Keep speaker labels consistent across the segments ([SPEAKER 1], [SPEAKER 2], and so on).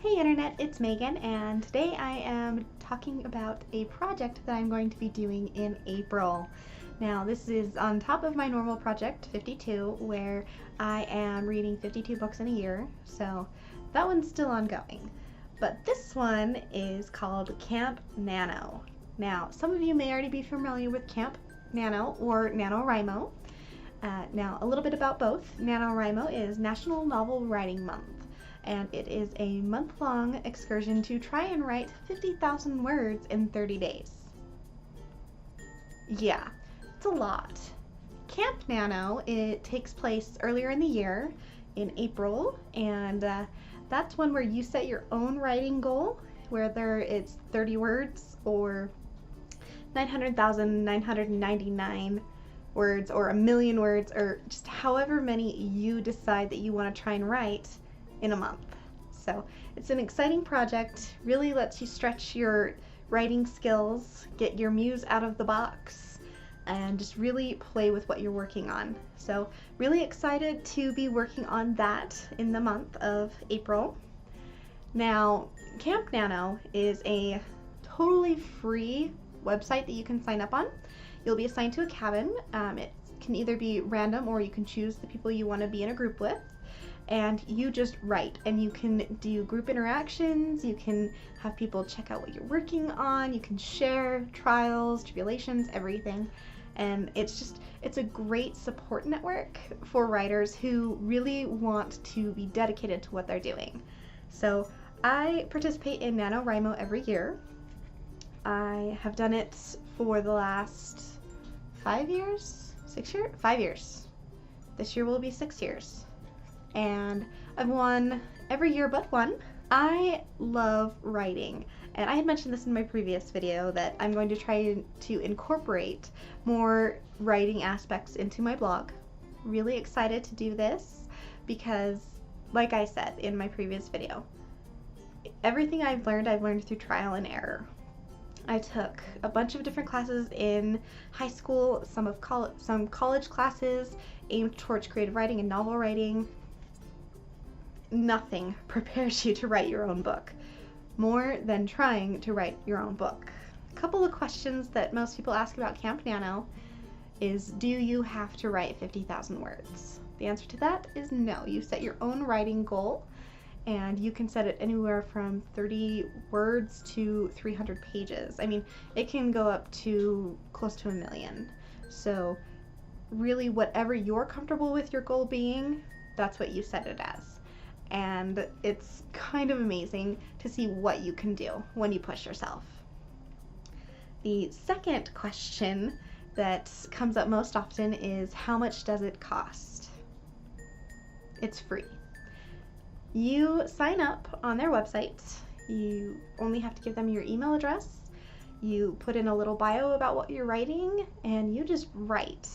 [SPEAKER 1] Hey Internet, it's Megan, and today I am talking about a project that I'm going to be doing in April. Now, this is on top of my normal project, 52, where I am reading 52 books in a year, so that one's still ongoing. But this one is called Camp Nano. Now, some of you may already be familiar with Camp Nano or NaNoWriMo. Now, a little bit about both. NaNoWriMo is National Novel Writing Month, and it is a month-long excursion to try and write 50,000 words in 30 days. Yeah, it's a lot. Camp Nano, it takes place earlier in the year, in April, and that's one where you set your own writing goal, whether it's 30 words or 900,999 words or 1,000,000 words, or just however many you decide that you want to try and write in a month. So it's an exciting project, really lets you stretch your writing skills, get your muse out of the box, and just really play with what you're working on. So really excited to be working on that in the month of April. Now, Camp Nano is a totally free website that you can sign up on. You'll be assigned to a cabin. It can either be random or you can choose the people you want to be in a group with. And you just write, and you can do group interactions, you can have people check out what you're working on, you can share trials, tribulations, everything. And it's a great support network for writers who really want to be dedicated to what they're doing. So I participate in NaNoWriMo every year. I have done it for the last 5 years? 6 years? 5 years. This year will be 6 years. And I've won every year but one. I love writing, and I had mentioned this in my previous video that I'm going to try to incorporate more writing aspects into my blog. Really excited to do this because, like I said in my previous video, everything I've learned through trial and error. I took a bunch of different classes in high school, some college classes aimed towards creative writing and novel writing. Nothing prepares you to write your own book more than trying to write your own book. A couple of questions that most people ask about Camp Nano is, do you have to write 50,000 words? The answer to that is no. You set your own writing goal, and you can set it anywhere from 30 words to 300 pages. I mean, it can go up to close to 1,000,000. So really, whatever you're comfortable with your goal being, that's what you set it as. And it's kind of amazing to see what you can do when you push yourself. The second question that comes up most often is, how much does it cost? It's free. You sign up on their website. You only have to give them your email address. You put in a little bio about what you're writing, and you just write.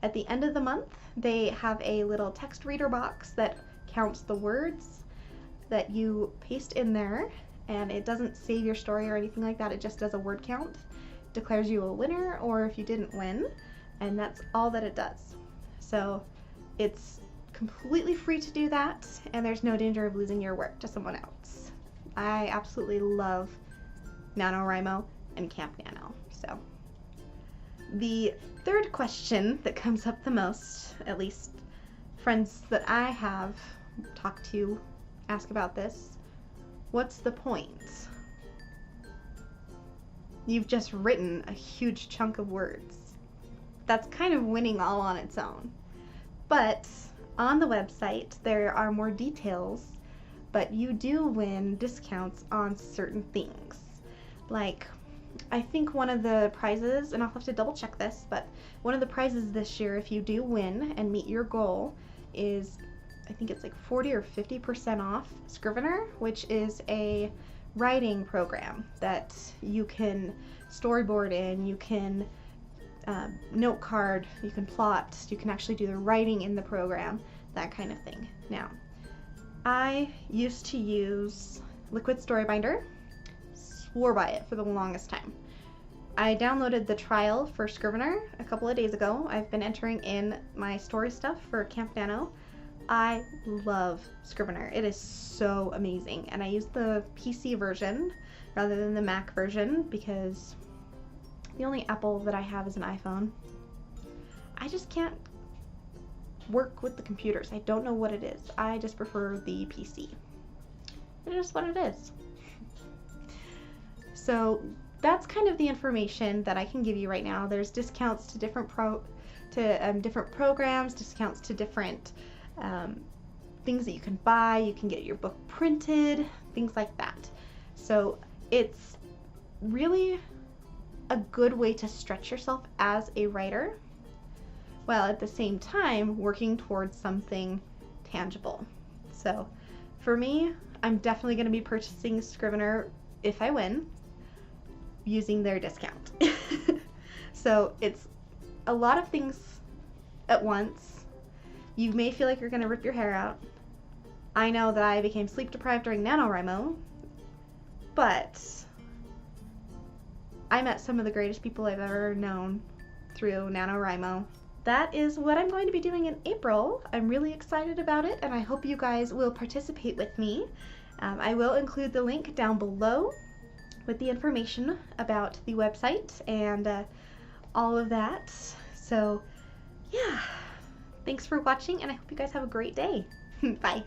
[SPEAKER 1] At the end of the month, they have a little text reader box that counts the words that you paste in there, and it doesn't save your story or anything like that. It just does a word count, declares you a winner or if you didn't win, and that's all that it does. So it's completely free to do that, and there's no danger of losing your work to someone else. I absolutely love NaNoWriMo and Camp Nano. So the third question that comes up the most, at least friends that I have talked to ask about this, what's the point? You've just written a huge chunk of words. That's kind of winning all on its own. But on the website there are more details, but you do win discounts on certain things. Like, I think one of the prizes, and I'll have to double check this, but one of the prizes this year, if you do win and meet your goal, is, I think it's like 40 or 50% off Scrivener, which is a writing program that you can storyboard in, you can note card, you can plot, you can actually do the writing in the program, that kind of thing. Now, I used to use Liquid Storybinder, swore by it for the longest time. I downloaded the trial for Scrivener a couple of days ago. I've been entering in my story stuff for Camp Nano I love Scrivener. It is so amazing. And I use the PC version rather than the Mac version because the only Apple that I have is an iPhone. I just can't work with the computers. I don't know what it is. I just prefer the PC. It is what it is. So that's kind of the information that I can give you right now. There's discounts to different different programs, discounts to different things that you can buy. You can get your book printed, things like that. So it's really a good way to stretch yourself as a writer, while at the same time working towards something tangible. So for me, I'm definitely going to be purchasing Scrivener if I win, using their discount. So it's a lot of things at once. You may feel like you're going to rip your hair out. I know that I became sleep deprived during NaNoWriMo, but I met some of the greatest people I've ever known through NaNoWriMo. That is what I'm going to be doing in April. I'm really excited about it, and I hope you guys will participate with me. I will include the link down below with the information about the website and all of that. So yeah, thanks for watching, and I hope you guys have a great day. Bye.